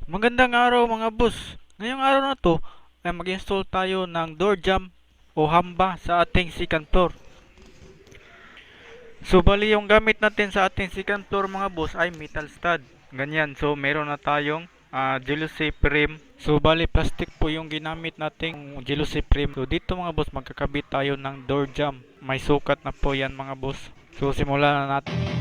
Magandang araw mga boss. Ngayong araw na to ay mag-install tayo ng door jamb o hamba sa ating second floor. So bali yung gamit natin sa ating second floor mga boss ay metal stud. Ganyan. So meron na tayong jealousy frame. So bali plastic po yung ginamit nating jealousy frame. So dito mga boss magkakabit tayo ng door jamb. May sukat na po yan mga boss. So simulan na natin.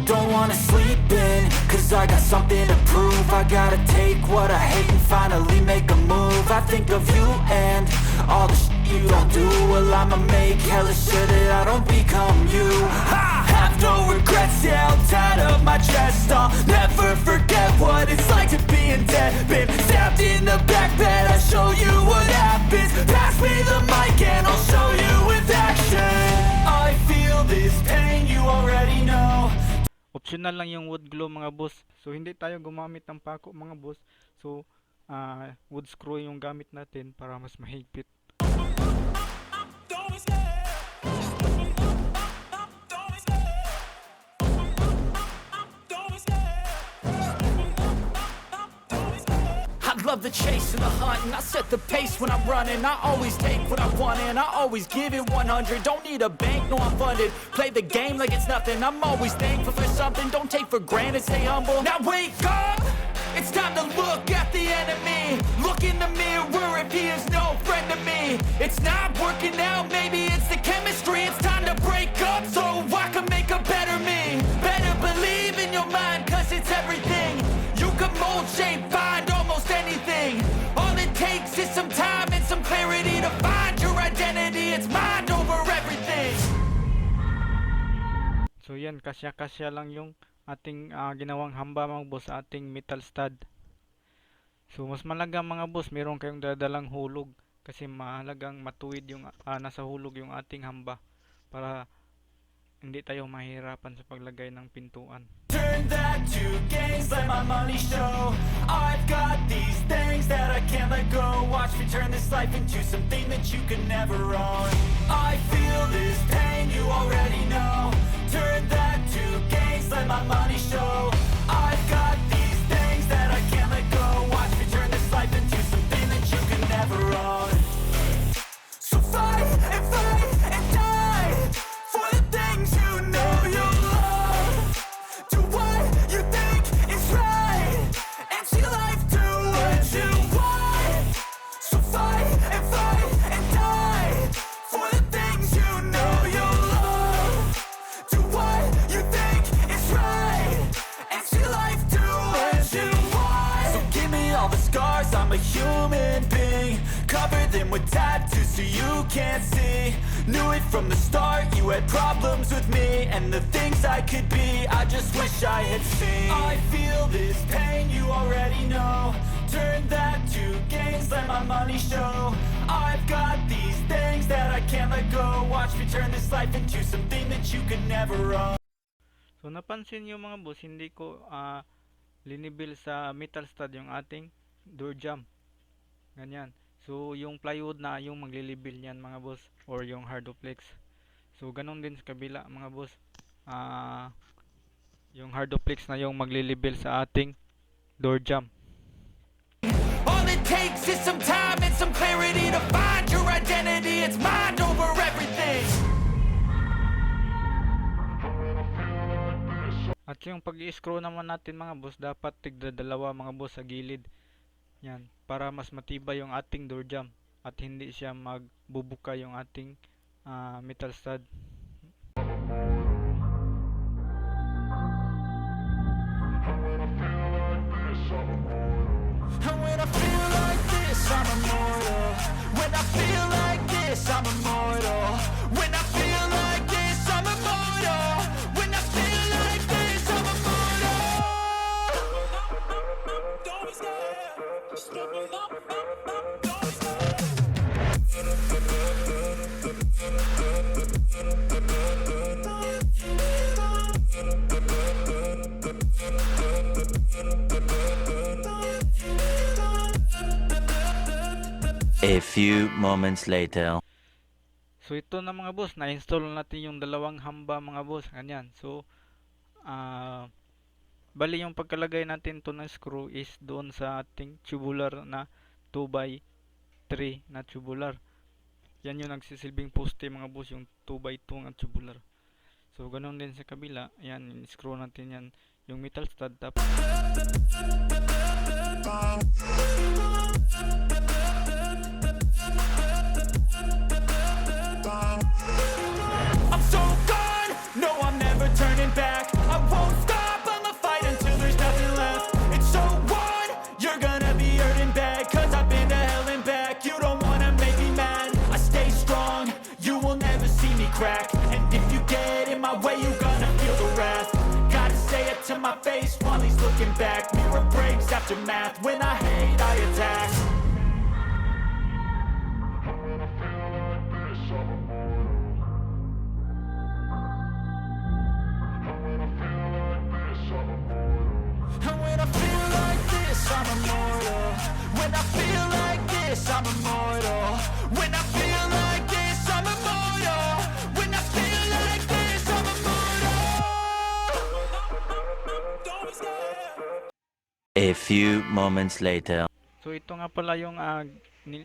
Don't wanna sleep in, cause I got something to prove. I gotta take what I hate and finally make a move. I think of you and all the shit you don't do. Well, I'ma make hella sure that I don't become you. I have no regrets, yeah, I'll tie up my chest. I'll never forget what it's like to be in debt. Been stabbed in the back bed, I'll show you what happens. Pass me the mic and I'll show you with action. I feel this pain, you already know. Optional lang yung wood glue mga boss. So hindi tayo gumamit ng pako mga boss. So wood screw yung gamit natin para mas mahigpit. I love the chase and the hunt, and I set the pace when I'm running. I always take what I want and I always give it 100. Don't need a bank, no I'm funded. Play the game like it's nothing. I'm always thankful for something. Don't take for granted, stay humble. Now wake up, it's time to look at the enemy. Look in the mirror if he is no friend to me. It's not working out, maybe it's the chemistry. It's time to break up so I can make a better me. Better believe in your mind, cause it's everything. You can mold, shape, find almost anything. All it takes is some time and some clarity to find your identity. It's mind over everything. So yan, kasya-kasya lang yung ating ginawang hamba mga boss sa ating metal stud. So mas malaga mga boss, meron kayong dadalang hulog kasi mahalagang matuwid yung nasa hulog yung ating hamba para hindi tayo mahirapan sa paglagay ng pintuan. Turn that to gains, let my money show. I've got these things that I can't let go. Watch me turn this life into something that you can never own. I feel this pain, you already know. Turn that to gains, let my money show. I've got these things that I can't let go. Watch me turn this life into something that you can never own. So fight and die for the things you know you love. Do what you think is right and see life do what you want. So fight and die for the things you know you love. Do what you think is right and see life do what you want. So give me all the scars, I'm a human being. Cover them with tattoos so you can't see. Knew it from the start, you had problems with me and the things I could be, I just wish I had seen. I feel this pain, you already know. Turn that to gains, let my money show. I've got these things that I can't let go. Watch me turn this life into something that you could never own. So napansin nyo mga boss, hindi ko linibil sa metal stud yung ating door jamb. Ganyan. So yung plywood na yung maglilibil niyan mga boss, or yung hardoplex. So ganun din sa kabila mga boss. Yung hardoplex na yung maglilibil sa ating door jamb. All it takes is some time and some clarity to find your identity. It's mind over everything. At yung pag-i-screw naman natin mga boss, dapat tigdadalawa mga boss sa gilid. Yan, para mas matibay yung ating door jamb at hindi siya magbubuka yung ating metal stud. And when I feel like this, I'm immortal. When I feel like this, I'm immortal. When I feel like this, I'm immortal. When I feel like this, I'm immortal. Don't be scared. Just open up, don't be scared. few moments later. So ito na mga boss, na-install natin yung dalawang hamba mga boss, ganyan. So bali yung pagkalagay natin to ng screw is doon sa ating tubular na 2 by 3 na tubular. Yan yung nagsisilbing poste mga boss, yung 2 by 2 na tubular. So ganun din sa kabila, yan, screw natin yan, yung metal stud tapos I'm so gone, no I'm never turning back. I won't stop, I'ma fight until there's nothing left. It's so on, you're gonna be hurting bad, cause I've been to hell and back. You don't wanna make me mad, I stay strong, you will never see me crack. And if you get in my way, you're gonna feel the wrath. Gotta say it to my face while he's looking back. Mirror breaks after math, when I hate I attack. And when I feel like this, I'm immortal. When I feel like this, I'm immortal. When I feel like this, I'm immortal. When I feel like this, I'm immortal. A few moments later. so ito nga pala yung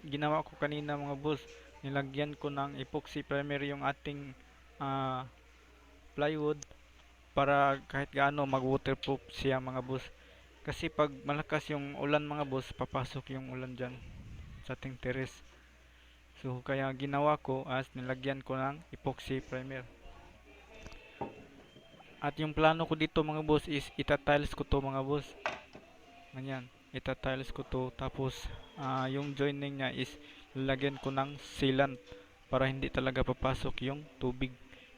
ginawa ko kanina mga boss. Nilagyan ko ng epoxy primer yung ating plywood para kahit gaano mag waterproof siya mga boss. Kasi pag malakas yung ulan mga boss, papasok yung ulan dyan sa ating terrace. So kaya ginawa ko as nilagyan ko ng epoxy primer. At yung plano ko dito mga boss is itatiles ko to mga boss. Ganyan, itatiles ko to tapos yung joining niya is lalagyan ko ng sealant para hindi talaga papasok yung tubig.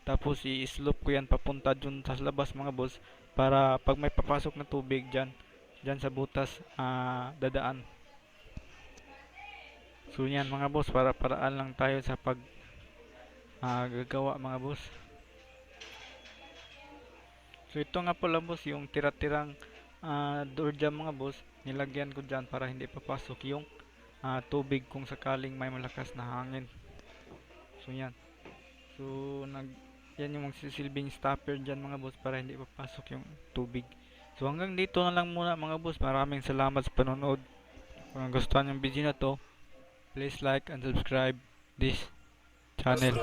Tapos i-slope ko yan papunta dun sa labas mga boss para pag may papasok na tubig dyan sa butas dadaan. So yan mga boss, para paraan lang tayo sa pag gagawa mga boss. So ito nga pala boss yung tira-tirang door jam mga boss, nilagyan ko dyan para hindi papasok yung tubig kung sakaling may malakas na hangin. So yan. So yan yung magsisilbing stopper dyan mga boss para hindi papasok yung tubig. So hanggang dito na lang muna mga boss. Maraming salamat sa panonood. Kung gustuhan yung video na to, please like and subscribe this channel.